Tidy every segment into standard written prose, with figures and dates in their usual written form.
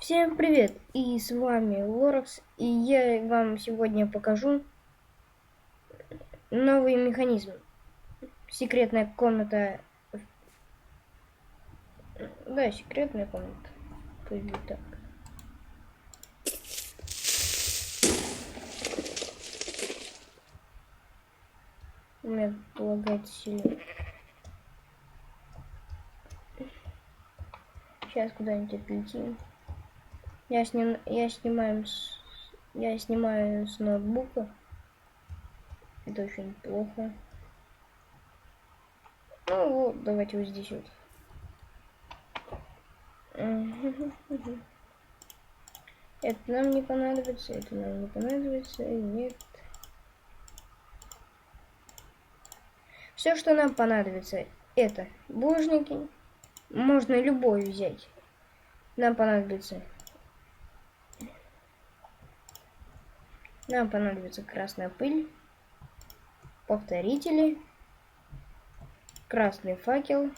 Всем привет! И с вами Лоракс, и я вам сегодня покажу новый механизм. Секретная комната. Да, секретная комната. Пусть будет так. У меня лагает сильно. Сейчас куда-нибудь отлетим. Я снимаю с ноутбука. Это очень плохо. Ну вот, давайте вот здесь вот. Это нам не понадобится, это нам не понадобится, нет. Все, что нам понадобится, это булыжники. Можно любой взять. Нам понадобится красная пыль, повторители, красный факел,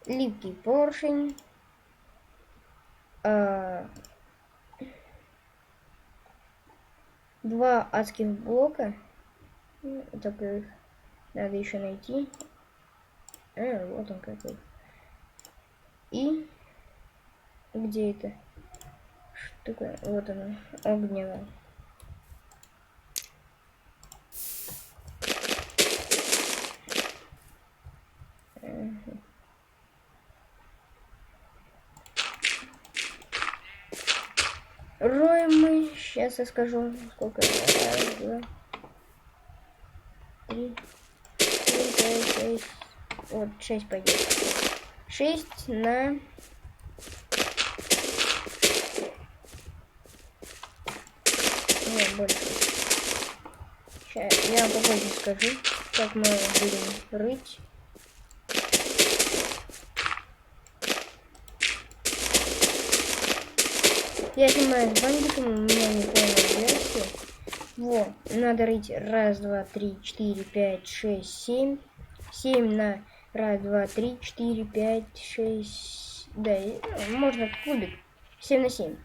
липкий поршень, два адских блока. Только их надо еще найти. Вот он какой. И где это штука? Вот она, огненная. Роем мы. Сейчас я скажу, сколько. Раз, два, три, четыре, пять, шесть. Вот, 6 пойдет. 6 на... Нет, больше. Сейчас я попозже скажу, как мы будем рыть. Я снимаю с бандиком, у меня не полная версия. Вот, надо рыть 1, 2, 3, 4, 5, 6, 7. 7 на 1, 2, 3, 4, 5, 6. Да, можно кубик. 7 на 7.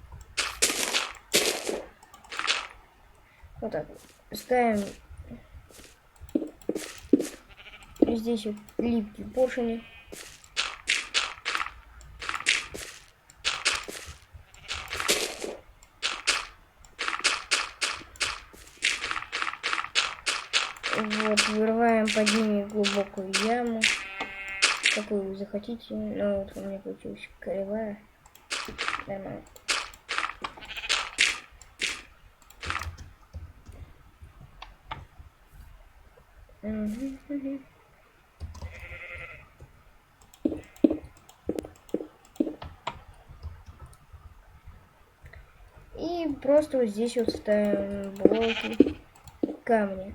Вот так. Ставим здесь вот липкие поршни. Вот, вырываем под ними глубокую яму, какую вы захотите. Но вот у меня получилась кривая. Нормально. И просто вот здесь вот ставим блоки камня.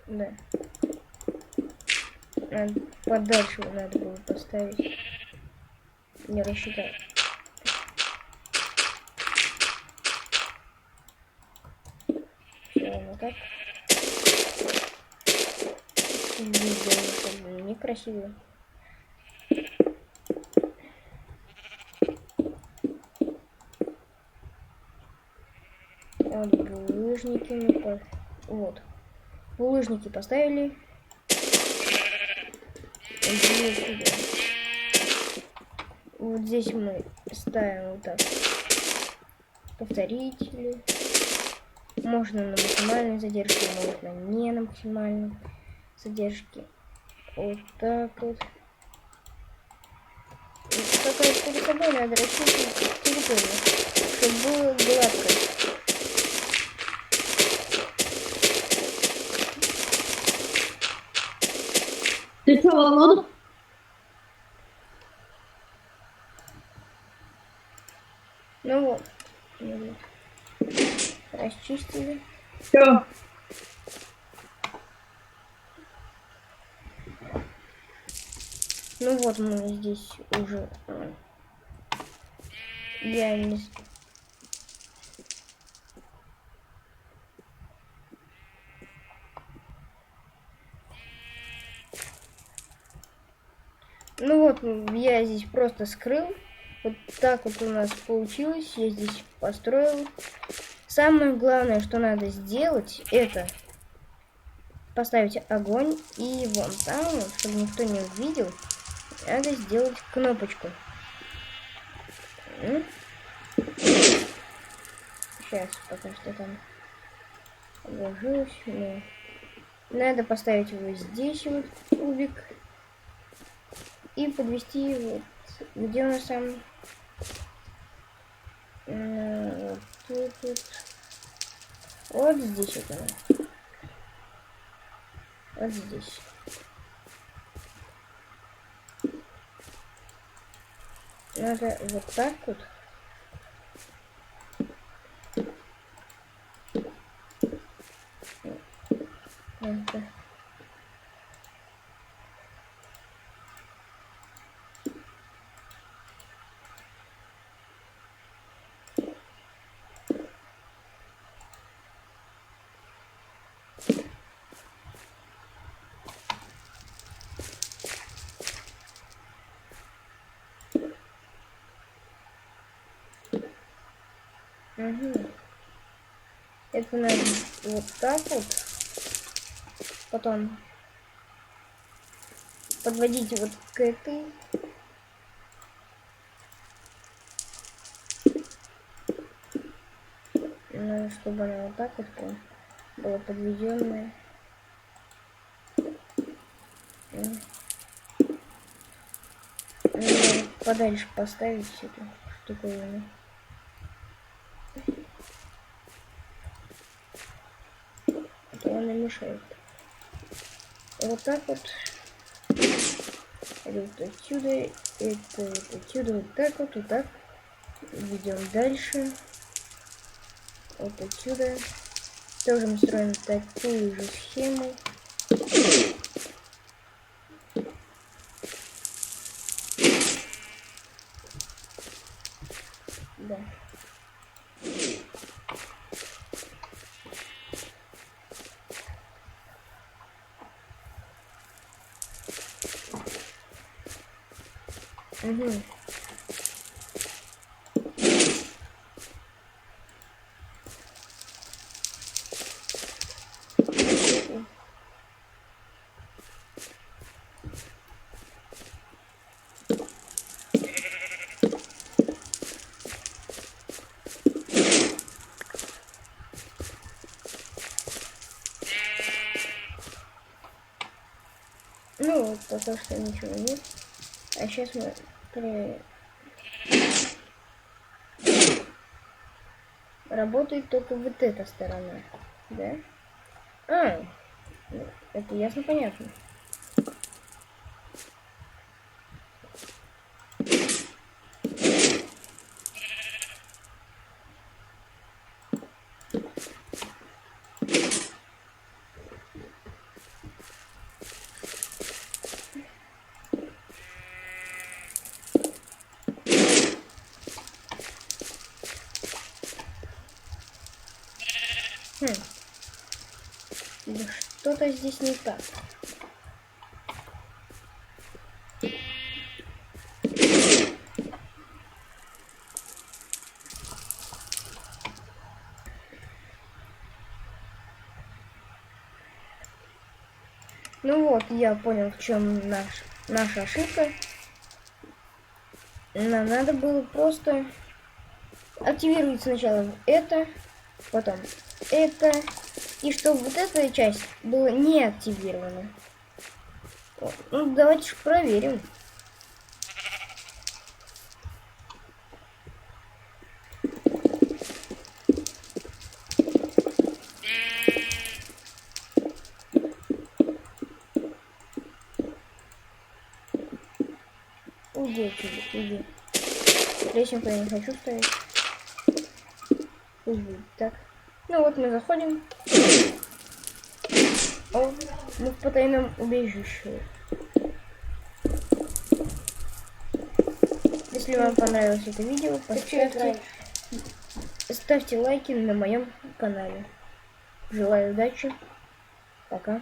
Да. Подальше надо было поставить. Не рассчитал. Все, вот так. Видео некрасиво. Вот булыжники мы вот. Булыжники поставили. Вот здесь мы ставим вот так повторители. Можно на максимальной задержке, можно не на максимальной задержке. Вот так вот. Только перед собой надо расчистить территорию, чтобы было гладко. Ты что, Володя? Ну вот. Расчистили. Что? Ну вот мы здесь уже. Я не... Ну вот, я здесь просто скрыл. Вот так вот у нас получилось. Я здесь построил. Самое главное, что надо сделать, это поставить огонь. И вон там, вот, чтобы никто не увидел, надо сделать кнопочку. Сейчас, пока что там вложилось. Но надо поставить его здесь, вот, кубик. И подвести, вот, где у нас там... Вот здесь вот она. Вот здесь. Надо вот так вот. Это. Угу. Это надо вот так вот. Потом подводить вот к этой. Надо, чтобы она вот так вот прям была подведенная. Надо подальше поставить эту штуковину. Она мешает. Вот так вот. Это вот отсюда. Это вот отсюда. Вот так вот. Вот так. Ведем дальше. Вот отсюда. Тоже мы строим такую же схему. Да. Угу. Ну вот, пока что ничего нет. А сейчас мы работает только вот эта сторона, да? А, это ясно, понятно. Да что-то здесь не так. Ну вот, я понял, в чем наша ошибка. Нам надо было просто активировать сначала это, потом это, и чтобы вот эта часть была не активирована. Ну, давайте же проверим. Уйди отсюда, уйди. Лесенку я не хочу ставить. Пусть будет так. Ну вот мы заходим. О, мы в потайном убежище. Если вам понравилось это видео, ставьте лайки на моем канале. Желаю удачи. Пока.